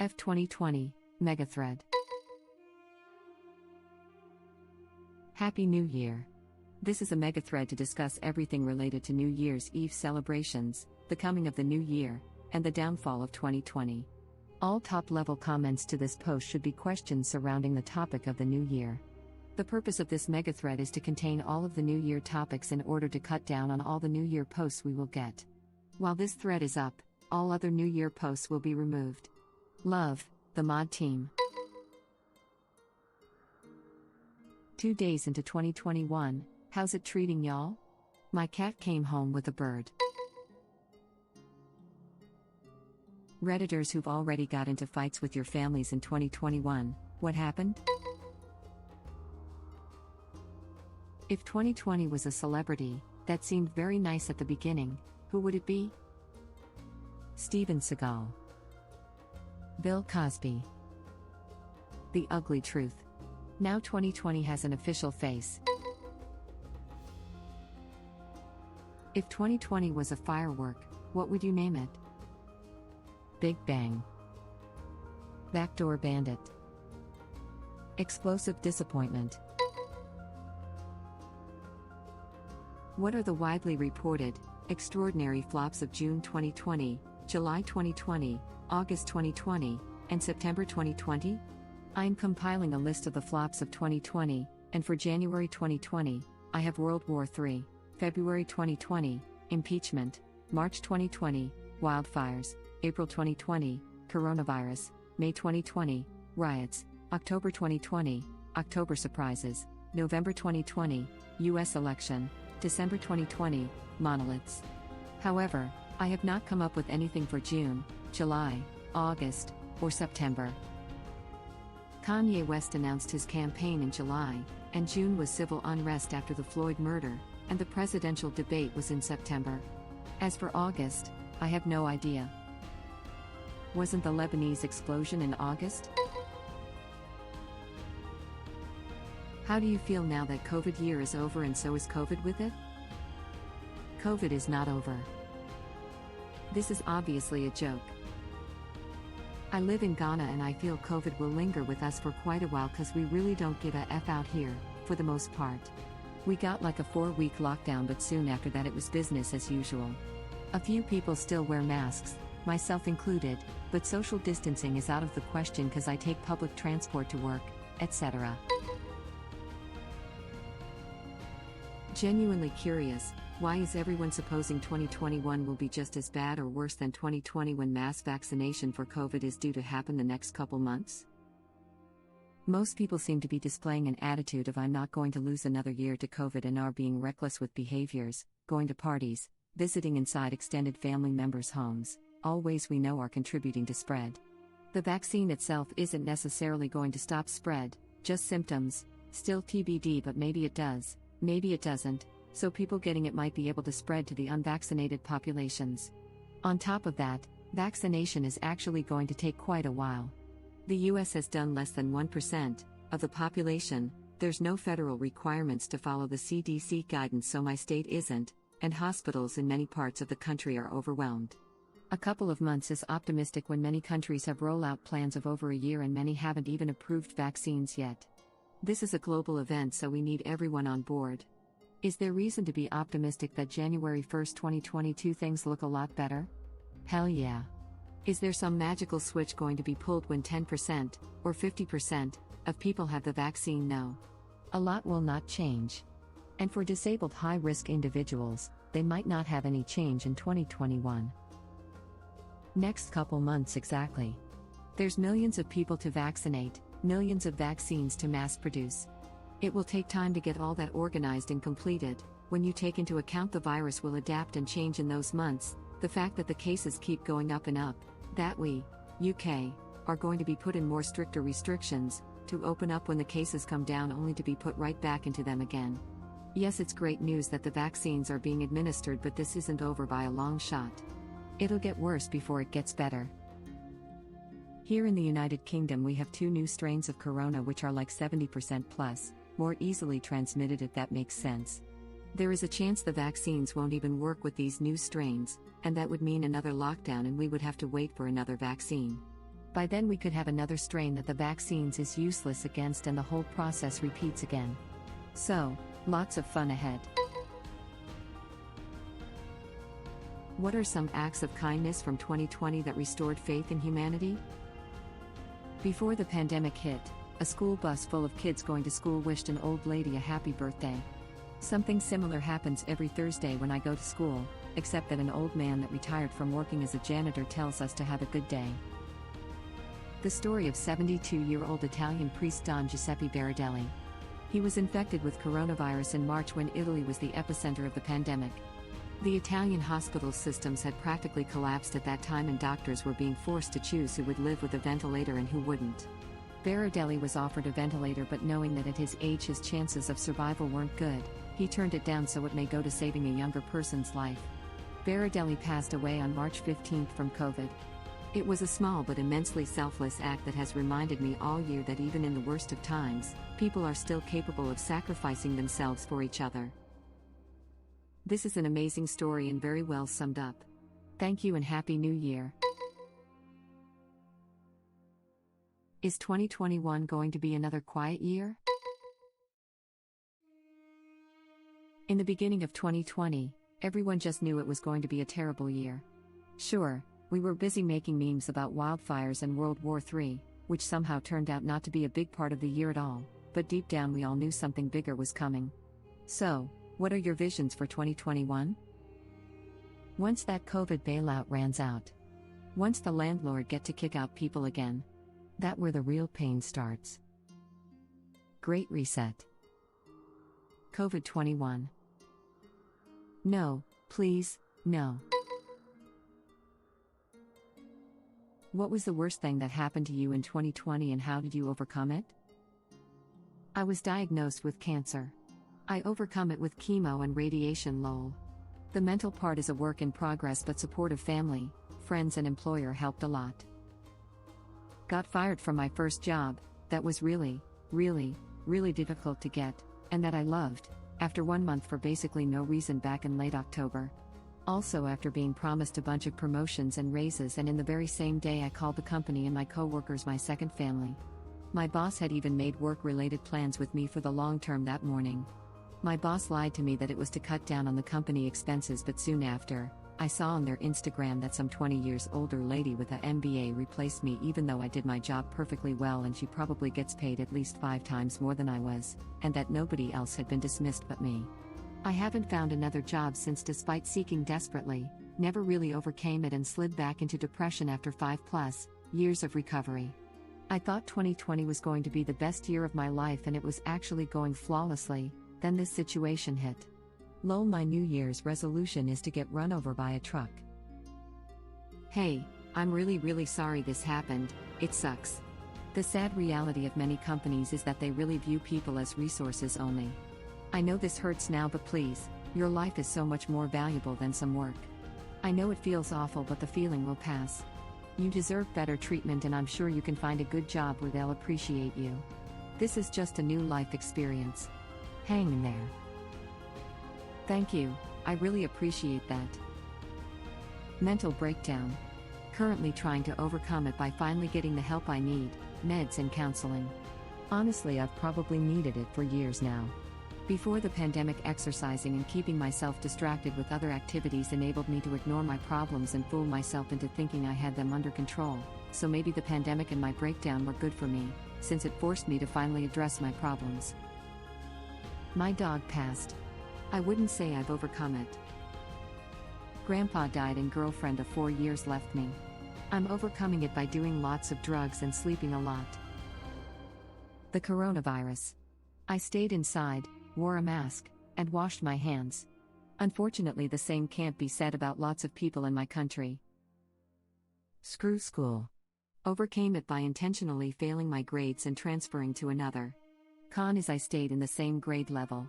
F 2020, Megathread. Happy New Year! This is a Megathread to discuss everything related to New Year's Eve celebrations, the coming of the new year, and the downfall of 2020. All top-level comments to this post should be questions surrounding the topic of the new year. The purpose of this Megathread is to contain all of the New Year topics in order to cut down on all the New Year posts we will get. While this thread is up, all other New Year posts will be removed. Love, the mod team. 2 days into 2021, how's it treating y'all? My cat came home with a bird. Redditors who've already got into fights with your families in 2021, what happened? If 2020 was a celebrity that seemed very nice at the beginning, who would it be? Steven Seagal. Bill Cosby. The ugly truth. Now 2020 has an official face. If 2020 was a firework, what would you name it? Big Bang. Backdoor Bandit. Explosive Disappointment. What are the widely reported, extraordinary flops of June 2020, July 2020, August 2020, and September 2020? I am compiling a list of the flops of 2020, and for January 2020, I have World War III, February 2020, impeachment, March 2020, wildfires, April 2020, coronavirus, May 2020, riots, October 2020, October surprises, November 2020, US election, December 2020, monoliths. However, I have not come up with anything for June, July, August, or September. Kanye West announced his campaign in July, and June was civil unrest after the Floyd murder, and the presidential debate was in September. As for August, I have no idea. Wasn't the Lebanese explosion in August? How do you feel now that COVID year is over and so is COVID with it? COVID is not over. This is obviously a joke. I live in Ghana and I feel COVID will linger with us for quite a while cause we really don't give a F out here, for the most part. We got like a 4-week lockdown but soon after that it was business as usual. A few people still wear masks, myself included, but social distancing is out of the question cause I take public transport to work, etc. Genuinely curious, why is everyone supposing 2021 will be just as bad or worse than 2020 when mass vaccination for COVID is due to happen the next couple months? Most people seem to be displaying an attitude of I'm not going to lose another year to COVID and are being reckless with behaviors, going to parties, visiting inside extended family members' homes, all ways we know are contributing to spread. The vaccine itself isn't necessarily going to stop spread, just symptoms, still TBD but maybe it does. Maybe it doesn't, so people getting it might be able to spread to the unvaccinated populations. On top of that, vaccination is actually going to take quite a while. The US has done less than 1% of the population, there's no federal requirements to follow the CDC guidance so my state isn't, and hospitals in many parts of the country are overwhelmed. A couple of months is optimistic when many countries have rollout plans of over a year and many haven't even approved vaccines yet. This is a global event so we need everyone on board. Is there reason to be optimistic that January 1st, 2022 things look a lot better? Hell yeah. Is there some magical switch going to be pulled when 10%, or 50%, of people have the vaccine? No. A lot will not change. And for disabled high-risk individuals, they might not have any change in 2021. Next couple months exactly. There's millions of people to vaccinate, millions of vaccines to mass produce. It will take time to get all that organized and completed. When you take into account the virus will adapt and change in those months, the fact that the cases keep going up and up, that we, UK, are going to be put in more stricter restrictions, to open up when the cases come down only to be put right back into them again. Yes, it's great news that the vaccines are being administered but this isn't over by a long shot. It'll get worse before it gets better. Here in the United Kingdom we have 2 new strains of corona which are like 70% plus, more easily transmitted if that makes sense. There is a chance the vaccines won't even work with these new strains, and that would mean another lockdown and we would have to wait for another vaccine. By then we could have another strain that the vaccines is useless against and the whole process repeats again. So, lots of fun ahead. What are some acts of kindness from 2020 that restored faith in humanity? Before the pandemic hit, a school bus full of kids going to school wished an old lady a happy birthday. Something similar happens every Thursday when I go to school, except that an old man that retired from working as a janitor tells us to have a good day. The story of 72-year-old Italian priest Don Giuseppe Berardelli. He was infected with coronavirus in March when Italy was the epicenter of the pandemic. The Italian hospital systems had practically collapsed at that time and doctors were being forced to choose who would live with a ventilator and who wouldn't. Berardelli was offered a ventilator, but knowing that at his age his chances of survival weren't good, he turned it down so it may go to saving a younger person's life. Berardelli passed away on March 15 from COVID. It was a small but immensely selfless act that has reminded me all year that even in the worst of times, people are still capable of sacrificing themselves for each other. This is an amazing story and very well summed up. Thank you and Happy New Year. Is 2021 going to be another quiet year? In the beginning of 2020, everyone just knew it was going to be a terrible year. Sure, we were busy making memes about wildfires and World War III, which somehow turned out not to be a big part of the year at all, but deep down we all knew something bigger was coming. So, what are your visions for 2021? Once that COVID bailout runs out. Once the landlord get to kick out people again. That where the real pain starts. Great Reset. COVID-21. No, please, no. What was the worst thing that happened to you in 2020 and how did you overcome it? I was diagnosed with cancer. I overcome it with chemo and radiation lol. The mental part is a work in progress, but supportive family, friends and employer helped a lot. Got fired from my first job, that was really difficult to get, and that I loved, after 1 month for basically no reason back in late October. Also after being promised a bunch of promotions and raises, and in the very same day I called the company and my co-workers my second family. My boss had even made work-related plans with me for the long term that morning. My boss lied to me that it was to cut down on the company expenses, but soon after, I saw on their Instagram that some 20 years older lady with a MBA replaced me even though I did my job perfectly well and she probably gets paid at least 5 times more than I was, and that nobody else had been dismissed but me. I haven't found another job since despite seeking desperately, never really overcame it and slid back into depression after 5+ years of recovery. I thought 2020 was going to be the best year of my life and it was actually going flawlessly, then this situation hit. Lol, my New Year's resolution is to get run over by a truck. Hey, I'm really sorry this happened, it sucks. The sad reality of many companies is that they really view people as resources only. I know this hurts now, but please, your life is so much more valuable than some work. I know it feels awful, but the feeling will pass. You deserve better treatment and I'm sure you can find a good job where they'll appreciate you. This is just a new life experience. Hang in there. Thank you, I really appreciate that. Mental breakdown. Currently trying to overcome it by finally getting the help I need, meds and counseling. Honestly, I've probably needed it for years now. Before the pandemic, exercising and keeping myself distracted with other activities enabled me to ignore my problems and fool myself into thinking I had them under control, so maybe the pandemic and my breakdown were good for me, since it forced me to finally address my problems. My dog passed. I wouldn't say I've overcome it. Grandpa died and girlfriend of 4 years left me. I'm overcoming it by doing lots of drugs and sleeping a lot. The coronavirus. I stayed inside, wore a mask, and washed my hands. Unfortunately, the same can't be said about lots of people in my country. Screw school. Overcame it by intentionally failing my grades and transferring to another. Con is I stayed in the same grade level.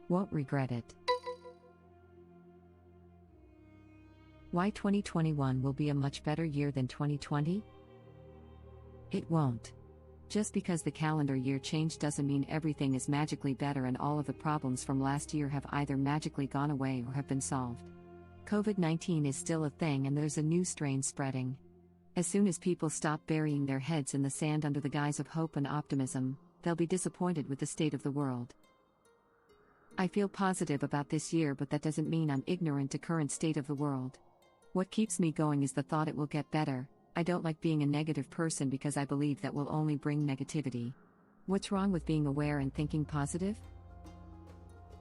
Won't regret it. Why 2021 will be a much better year than 2020? It won't. Just because the calendar year changed doesn't mean everything is magically better and all of the problems from last year have either magically gone away or have been solved. COVID-19 is still a thing and there's a new strain spreading. As soon as people stop burying their heads in the sand under the guise of hope and optimism, they'll be disappointed with the state of the world. I feel positive about this year, but that doesn't mean I'm ignorant to current state of the world. What keeps me going is the thought it will get better. I don't like being a negative person because I believe that will only bring negativity. What's wrong with being aware and thinking positive?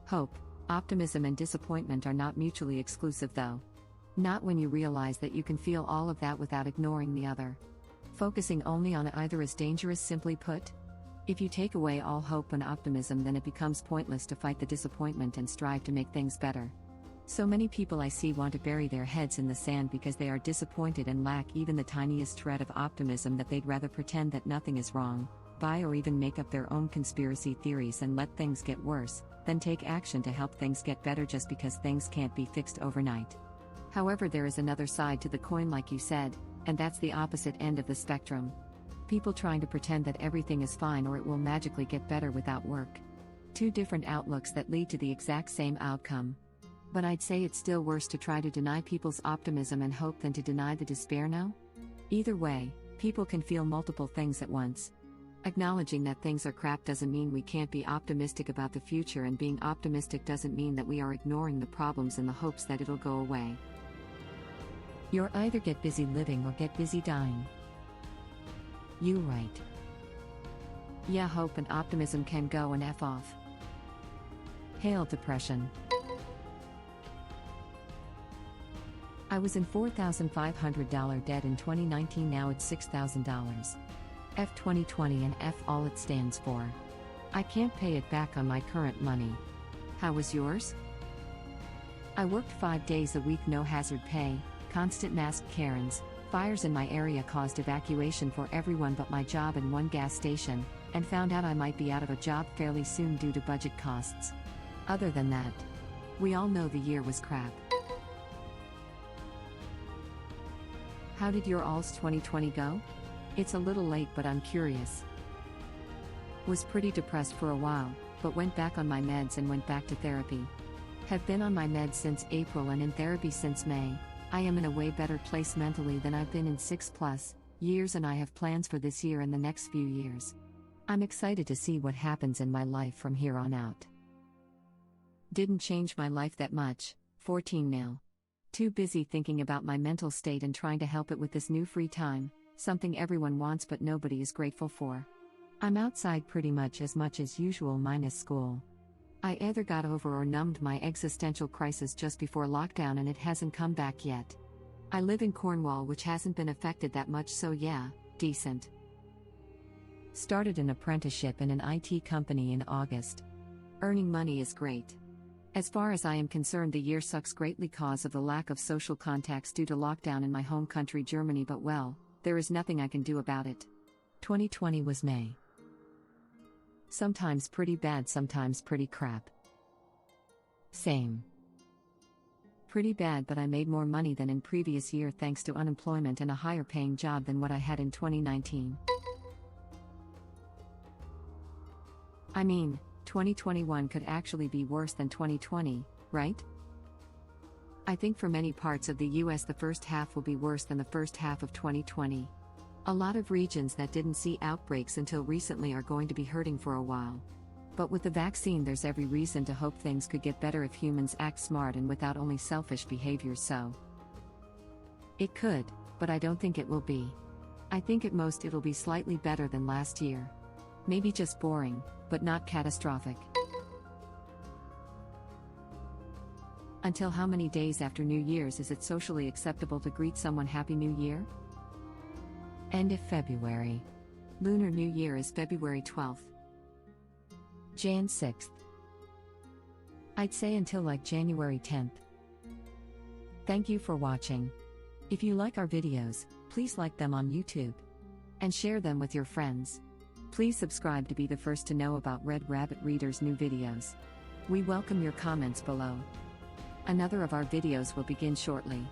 Hope, optimism and disappointment are not mutually exclusive though. Not when you realize that you can feel all of that without ignoring the other. Focusing only on either is dangerous, simply put. If you take away all hope and optimism, then it becomes pointless to fight the disappointment and strive to make things better. So many people I see want to bury their heads in the sand because they are disappointed and lack even the tiniest shred of optimism that they'd rather pretend that nothing is wrong, buy or even make up their own conspiracy theories and let things get worse, than take action to help things get better just because things can't be fixed overnight. However, there is another side to the coin, like you said, and that's the opposite end of the spectrum. People trying to pretend that everything is fine or it will magically get better without work. Two different outlooks that lead to the exact same outcome. But I'd say it's still worse to try to deny people's optimism and hope than to deny the despair, no? Either way, people can feel multiple things at once. Acknowledging that things are crap doesn't mean we can't be optimistic about the future, and being optimistic doesn't mean that we are ignoring the problems in the hopes that it'll go away. You're either get busy living or get busy dying. You right. Yeah, hope and optimism can go and F off. Hail depression. I was in $4,500 debt in 2019, now it's $6,000. F 2020 and F all it stands for. I can't pay it back on my current money. How was yours? I worked 5 days a week, no hazard pay, constant masked Karens, fires in my area caused evacuation for everyone but my job and one gas station, and found out I might be out of a job fairly soon due to budget costs. Other than that, we all know the year was crap. How did your all's 2020 go? It's a little late, but I'm curious. Was pretty depressed for a while, but went back on my meds and went back to therapy. Have been on my meds since April and in therapy since May. I am in a way better place mentally than I've been in 6+ years, and I have plans for this year and the next few years. I'm excited to see what happens in my life from here on out. Didn't change my life that much, 14 Too busy thinking about my mental state and trying to help it with this new free time, something everyone wants but nobody is grateful for. I'm outside pretty much as usual minus school. I either got over or numbed my existential crisis just before lockdown, and it hasn't come back yet. I live in Cornwall, which hasn't been affected that much, so yeah, decent. Started an apprenticeship in an IT company in August. Earning money is great. As far as I am concerned, the year sucks greatly cause of the lack of social contacts due to lockdown in my home country Germany, but well, there is nothing I can do about it. 2020 was May. Sometimes pretty bad, sometimes pretty crap. Same. Pretty bad, but I made more money than in previous year thanks to unemployment and a higher paying job than what I had in 2019. I mean, 2021 could actually be worse than 2020, right? I think for many parts of the US the first half will be worse than the first half of 2020. A lot of regions that didn't see outbreaks until recently are going to be hurting for a while. But with the vaccine, there's every reason to hope things could get better if humans act smart and without only selfish behaviors. So it could, but I don't think it will be. I think at most it'll be slightly better than last year. Maybe just boring, but not catastrophic. Until how many days after New Year's is it socially acceptable to greet someone Happy New Year? End of February. Lunar New Year is February 12th. Jan 6th. I'd say until like January 10th. Thank you for watching. If you like our videos, please like them on YouTube. And share them with your friends. Please subscribe to be the first to know about Red Rabbit Reader's new videos. We welcome your comments below. Another of our videos will begin shortly.